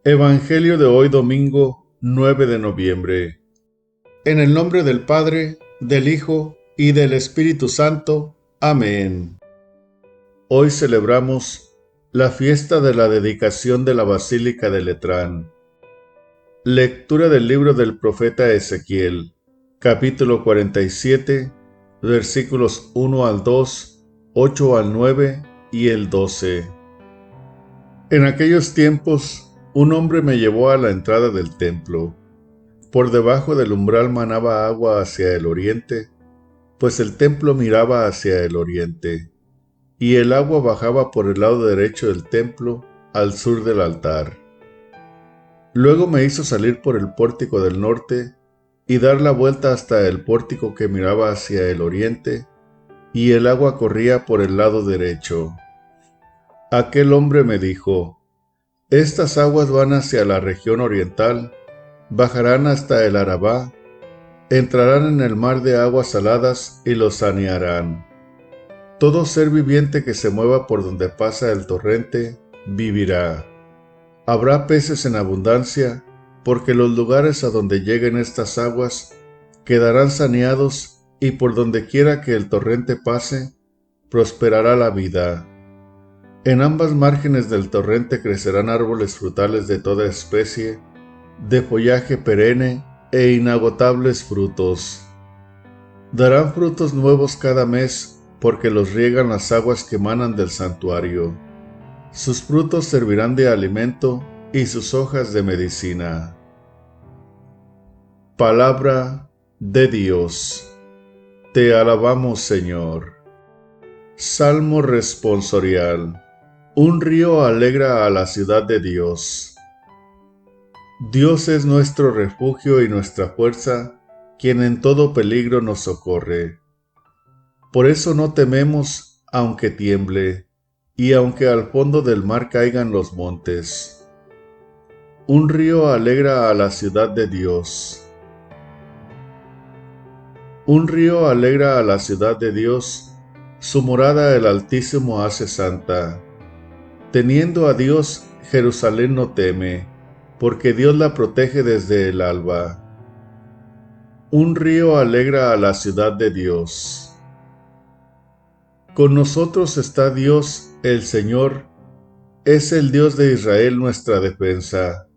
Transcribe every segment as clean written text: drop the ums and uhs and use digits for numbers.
Evangelio de hoy domingo 9 de noviembre. En el nombre del Padre, del Hijo y del Espíritu Santo. Amén. Hoy celebramos la fiesta de la dedicación de la Basílica de Letrán. Lectura del libro del profeta Ezequiel, capítulo 47, versículos 1 al 2, 8 al 9 y el 12. En aquellos tiempos, un hombre me llevó a la entrada del templo. Por debajo del umbral manaba agua hacia el oriente, pues el templo miraba hacia el oriente, y el agua bajaba por el lado derecho del templo, al sur del altar. Luego me hizo salir por el pórtico del norte y dar la vuelta hasta el pórtico que miraba hacia el oriente, y el agua corría por el lado derecho. Aquel hombre me dijo: estas aguas van hacia la región oriental, bajarán hasta el Arabá, entrarán en el mar de aguas saladas y los sanearán. Todo ser viviente que se mueva por donde pasa el torrente, vivirá. Habrá peces en abundancia, porque los lugares a donde lleguen estas aguas quedarán saneados, y por donde quiera que el torrente pase, prosperará la vida. En ambas márgenes del torrente crecerán árboles frutales de toda especie, de follaje perenne e inagotables frutos. Darán frutos nuevos cada mes, porque los riegan las aguas que manan del santuario. Sus frutos servirán de alimento y sus hojas de medicina. Palabra de Dios. Te alabamos, Señor. Salmo responsorial. Un río alegra a la ciudad de Dios. Dios es nuestro refugio y nuestra fuerza, quien en todo peligro nos socorre. Por eso no tememos, aunque tiemble, y aunque al fondo del mar caigan los montes. Un río alegra a la ciudad de Dios. Un río alegra a la ciudad de Dios, su morada el Altísimo hace santa. Teniendo a Dios, Jerusalén no teme, porque Dios la protege desde el alba. Un río alegra a la ciudad de Dios. Con nosotros está Dios, el Señor, es el Dios de Israel nuestra defensa.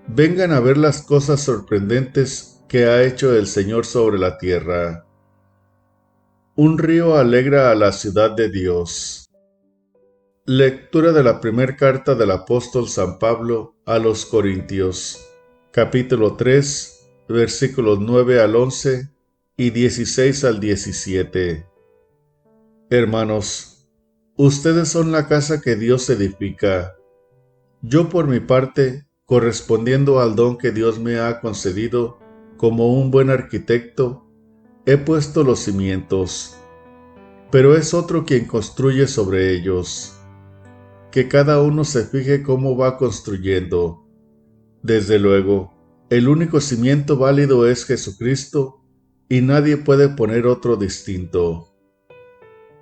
Vengan a ver las cosas sorprendentes que ha hecho el Señor sobre la tierra. Un río alegra a la ciudad de Dios. Lectura de la primera carta del apóstol San Pablo a los Corintios, capítulo 3, versículos 9 al 11 y 16 al 17. Hermanos, ustedes son la casa que Dios edifica. Yo por mi parte, correspondiendo al don que Dios me ha concedido, como un buen arquitecto, he puesto los cimientos, pero es otro quien construye sobre ellos. Que cada uno se fije cómo va construyendo. Desde luego, el único cimiento válido es Jesucristo, y nadie puede poner otro distinto.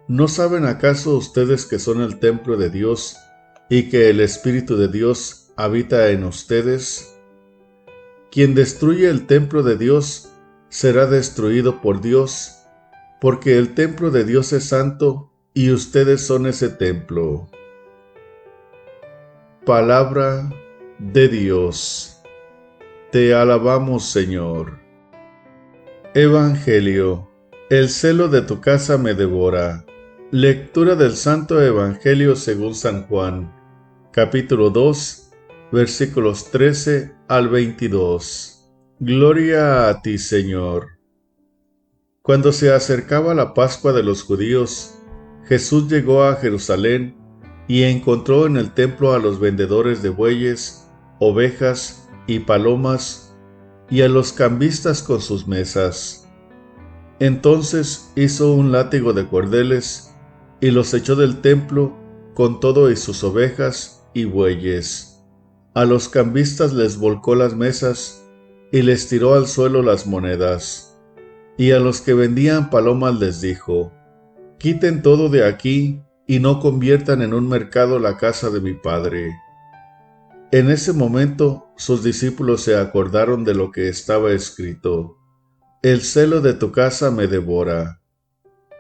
¿No saben acaso ustedes que son el templo de Dios y que el Espíritu de Dios habita en ustedes? Quien destruye el templo de Dios será destruido por Dios, porque el templo de Dios es santo y ustedes son ese templo. Palabra de Dios. Te alabamos, Señor. Evangelio. El celo de tu casa me devora. Lectura del Santo Evangelio según San Juan, capítulo 2, versículos 13 al 22. Gloria a ti, Señor. Cuando se acercaba la Pascua de los judíos, Jesús llegó a Jerusalén y encontró en el templo a los vendedores de bueyes, ovejas y palomas, y a los cambistas con sus mesas. Entonces hizo un látigo de cordeles, y los echó del templo, con todo y sus ovejas y bueyes. A los cambistas les volcó las mesas, y les tiró al suelo las monedas. Y a los que vendían palomas les dijo: quiten todo de aquí, y no conviertan en un mercado la casa de mi Padre. En ese momento sus discípulos se acordaron de lo que estaba escrito: El celo de tu casa me devora.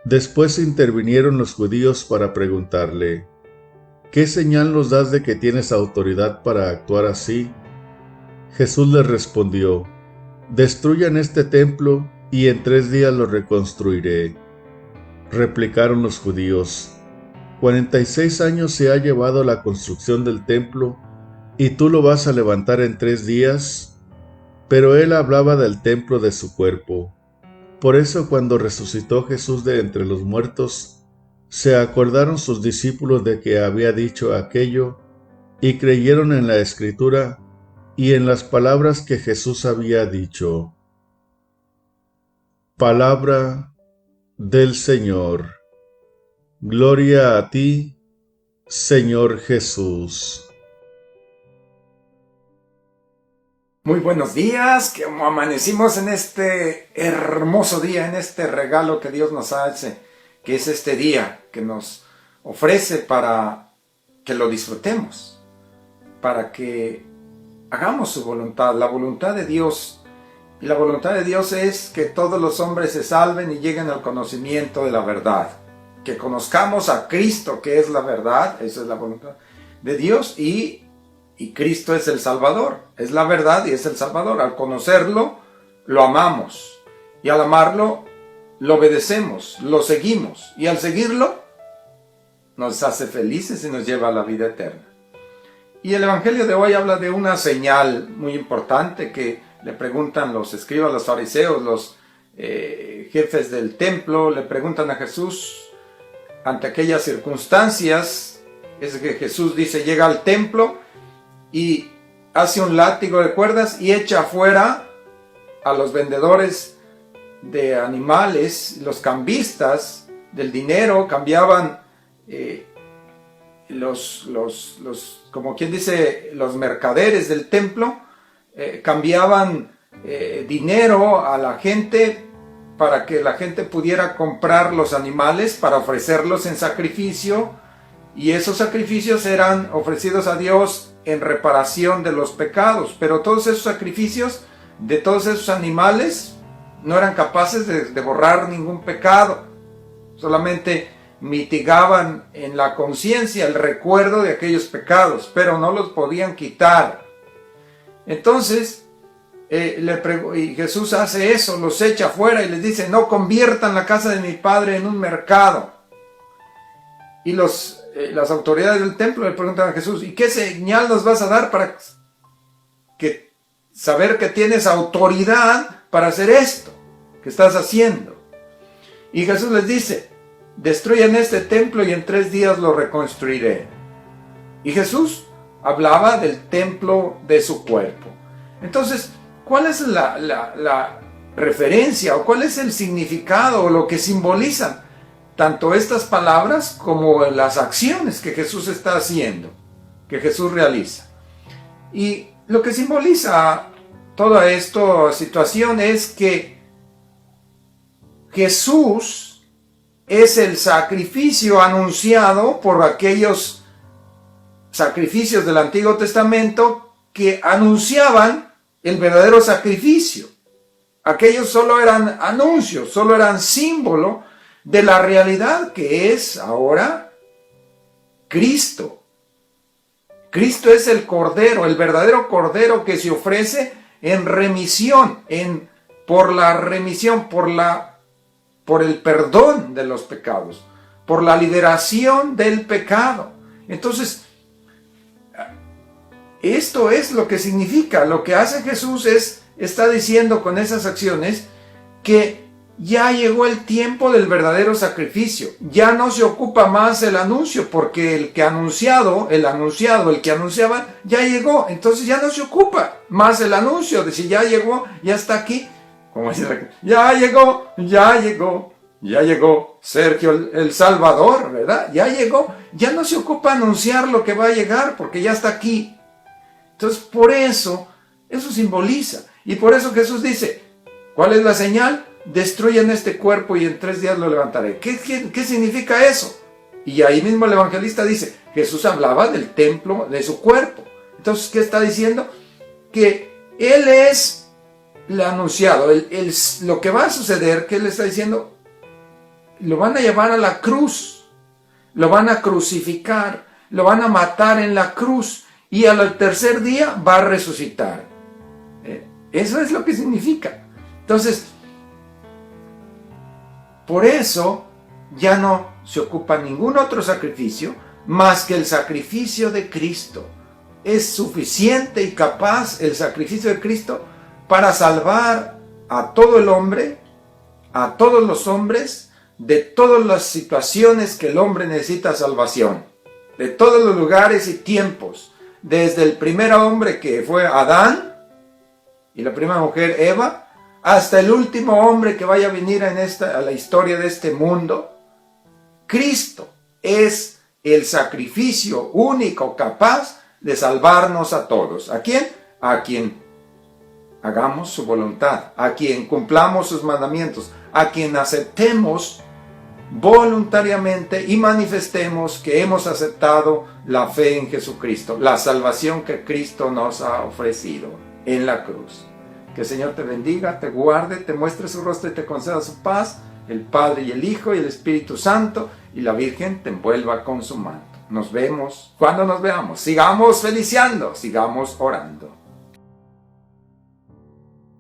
Después intervinieron los judíos para preguntarle: ¿Qué señal nos das de que tienes autoridad para actuar así? Jesús les respondió: Destruyan este templo y en 3 días lo reconstruiré. Replicaron los judíos: 46 años se ha llevado la construcción del templo, ¿y tú lo vas a levantar en 3 días? Pero él hablaba del templo de su cuerpo. Por eso cuando resucitó Jesús de entre los muertos, se acordaron sus discípulos de que había dicho aquello, y creyeron en la Escritura y en las palabras que Jesús había dicho. Palabra del Señor. Gloria a ti, Señor Jesús. Muy buenos días, que amanecimos en este hermoso día, en este regalo que Dios nos hace, que es este día que nos ofrece para que lo disfrutemos, para que hagamos su voluntad, la voluntad de Dios. Y la voluntad de Dios es que todos los hombres se salven y lleguen al conocimiento de la verdad, que conozcamos a Cristo, que es la verdad. Esa es la voluntad de Dios, y Cristo es el Salvador, es la verdad y es el Salvador. Al conocerlo, lo amamos, y al amarlo, lo obedecemos, lo seguimos, y al seguirlo, nos hace felices y nos lleva a la vida eterna. Y el Evangelio de hoy habla de una señal muy importante que le preguntan los escribas, los fariseos, los jefes del templo, le preguntan a Jesús ante aquellas circunstancias. Es que Jesús dice, llega al templo y hace un látigo de cuerdas y echa afuera a los vendedores de animales, los cambistas del dinero. Cambiaban como quien dice, los mercaderes del templo, cambiaban dinero a la gente para que la gente pudiera comprar los animales para ofrecerlos en sacrificio, y esos sacrificios eran ofrecidos a Dios en reparación de los pecados. Pero todos esos sacrificios de todos esos animales no eran capaces de borrar ningún pecado, solamente mitigaban en la conciencia el recuerdo de aquellos pecados, pero no los podían quitar. Entonces y Jesús hace eso, los echa afuera y les dice, no conviertan la casa de mi padre en un mercado. Y las autoridades del templo le preguntan a Jesús, ¿y qué señal nos vas a dar para saber que tienes autoridad para hacer esto que estás haciendo? Y Jesús les dice, destruyan este templo y en 3 días lo reconstruiré. Y Jesús hablaba del templo de su cuerpo. Entonces, ¿cuál es la referencia o cuál es el significado o lo que simbolizan tanto estas palabras como las acciones que Jesús está haciendo, que Jesús realiza? Y lo que simboliza toda esta situación es que Jesús es el sacrificio anunciado por aquellos sacrificios del Antiguo Testamento que anunciaban el verdadero sacrificio. Aquellos solo eran anuncios, solo eran símbolo de la realidad que es ahora Cristo. Cristo es el Cordero, el verdadero Cordero que se ofrece en remisión, por la remisión, por el perdón de los pecados, por la liberación del pecado. Entonces, esto es lo que significa, lo que hace Jesús está diciendo con esas acciones que ya llegó el tiempo del verdadero sacrificio. Ya no se ocupa más el anuncio, porque el que anunciaba, ya llegó. Entonces ya no se ocupa más el anuncio de si ya llegó, ya está aquí. Como dice, ya llegó Sergio el Salvador, ¿verdad? Ya llegó. Ya no se ocupa anunciar lo que va a llegar, porque ya está aquí. Entonces, por eso simboliza. Y por eso Jesús dice, ¿cuál es la señal? Destruyan este cuerpo y en 3 días lo levantaré. ¿Qué significa eso? Y ahí mismo el evangelista dice, Jesús hablaba del templo de su cuerpo. Entonces, ¿qué está diciendo? Que Él es el anunciado, lo que va a suceder, que Él está diciendo, lo van a llevar a la cruz, lo van a crucificar, lo van a matar en la cruz y al tercer día va a resucitar. Eso es lo que significa. Entonces, por eso ya no se ocupa ningún otro sacrificio más que el sacrificio de Cristo. Es suficiente y capaz el sacrificio de Cristo para salvar a todo el hombre, a todos los hombres, de todas las situaciones que el hombre necesita salvación, de todos los lugares y tiempos, desde el primer hombre que fue Adán y la primera mujer Eva, hasta el último hombre que vaya a venir a la historia de este mundo. Cristo es el sacrificio único capaz de salvarnos a todos. ¿A quién? A quien hagamos su voluntad, a quien cumplamos sus mandamientos, a quien aceptemos voluntariamente y manifestemos que hemos aceptado la fe en Jesucristo, la salvación que Cristo nos ha ofrecido en la cruz. Que el Señor te bendiga, te guarde, te muestre su rostro y te conceda su paz, el Padre y el Hijo y el Espíritu Santo, y la Virgen te envuelva con su manto. Nos vemos cuando nos veamos. Sigamos feliciando, sigamos orando.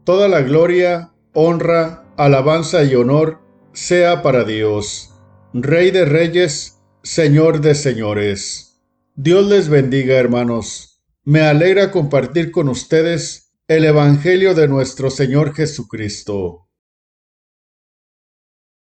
Toda la gloria, honra, alabanza y honor sea para Dios, Rey de reyes, Señor de señores. Dios les bendiga, hermanos. Me alegra compartir con ustedes el Evangelio de nuestro Señor Jesucristo.